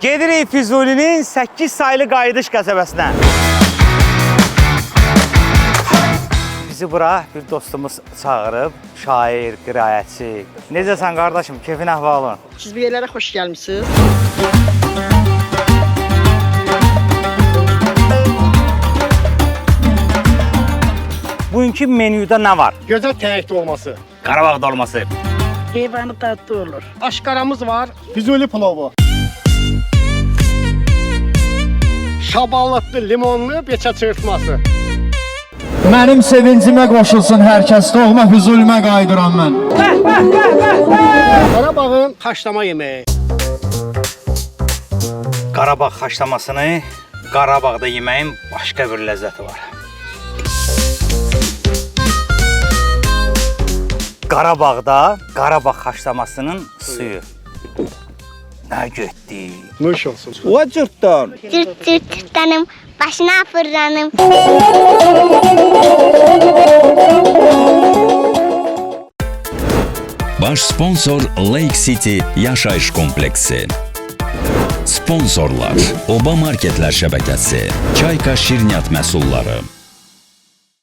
Gedirik Füzulinin 8 saylı Qayıdış qəsəbəsinə. Bizi bura bir dostumuz çağırıb, şair, qirayətçi. Necəsən qardaşım, keyfin əhvalın? Siz bir yerlərə xoş gəlmişsiniz. Bugünkü menüdə nə var? Gözəl tənəkli olması. Qarabağ dolması. Heyvanı tatlı olur. Aşqaramız var. Füzuli plovu. Şaballıqlı, limonlu beçə çırpması. Mənim sevincimə qoşulsun hər kəs, doğma Füzulimə qayıdıram mən. Qarabağın haşlama yeməyi. Qarabağ haşlamasını Qarabağda yeməyin başqa bir ləzzəti var. Qarabağda Qarabağ haşlamasının suyu. Nə getdi? Nuş olsun. O cırtdan. Cırt cırt tutanım, başına fırlanım. Baş sponsor Lake City yaşayış kompleksi. Sponsorlar Oba Marketlər şəbəkəsi, Çayka şirniyyat məhsulları.